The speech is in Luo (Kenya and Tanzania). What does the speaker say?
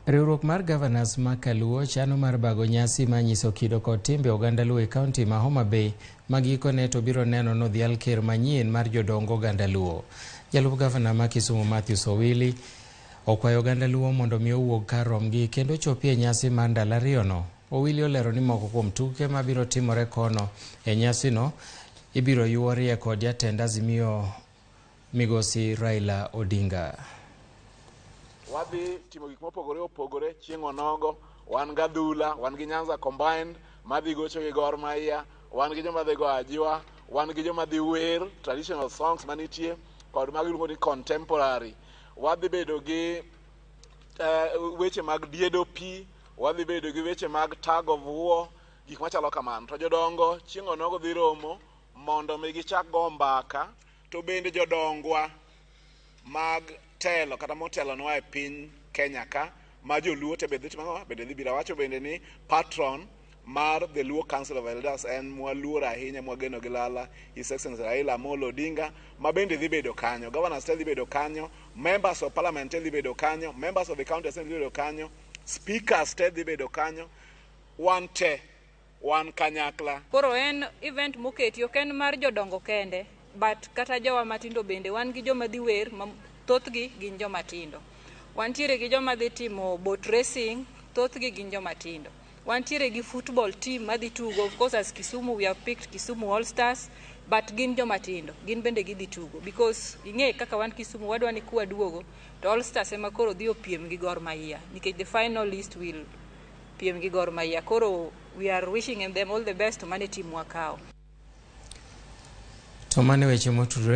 Riwruok mar Governors ma Kaluo chano mar bago nyasi manyiso kido kod timbe oganda Luo e kaunti ma Homa Bay ma gikone to biro neno nodhial ker manyien mar jodongo oganda Luo. Jalup gavana ma Kisumu Mathew Owili okwayo oganda Luo mondo mi owuog kar romgi kendo ochopi e nyasi mar ndalo ariyono. Owili olero ni moko kuom tuke ma biro timore kono e nyasino ibiro yuorie kod jatend Azimio Migosi Raila Odinga. Wadhi timo gik mopogore opogore chieng' onogo, wan gadhula, wan gi Nyanza combined, madhi gocho gi Gor Mahia, wan gi joma dhi go ajiwa, wan gi joma dhi wer traditional songs manitie kod mag iluongo ni contemporary. Wadhi bedo gi weche mag diedo pi, wadhi bedo gi weche mag tag of war, gik machalo kamano. To jodongo chieng' onogo dhi romo mondo mi gichak go mbaka, to bende jodongwa mag telo kata motelo nwa e piny Kenya ka ma joluo te bende dhi biro. Wacho bende ni patron mar the Luo Council of Elders en mwaluor ahinya mwageno gi lala His Excellency Raila Amolo Odinga ma bende dhi bedo kanyo. Governors te dhi bedo kanyo, members of parliament te dhi bedo kanyo, members of the county assembly dhi bedo kanyo, speakers te dhi bedo kanyo, wan kanyakla. Koro en event moketi ok en mar jodongo kende, but kata jowa matindo bende wan gi joma dhi wer, thothgi gin joma tindo. Wantiere gi joma dhi timo boat racing, thothgi gin joma tindo. Wantiere gi football team madhi tugo. Of course, as Kisumu we have picked Kisumu All Stars, but gin joma tindo, gin bende gidhi tugo because ing'e kaka wan Kisumu wadwa ni kwaduogo to All Stars ema koro dhi opiem gi Gor Mahia nikech the final list will piem gi Gor Mahia. Koro we are wishing them all the best to mane team wakao. To mane weche motudore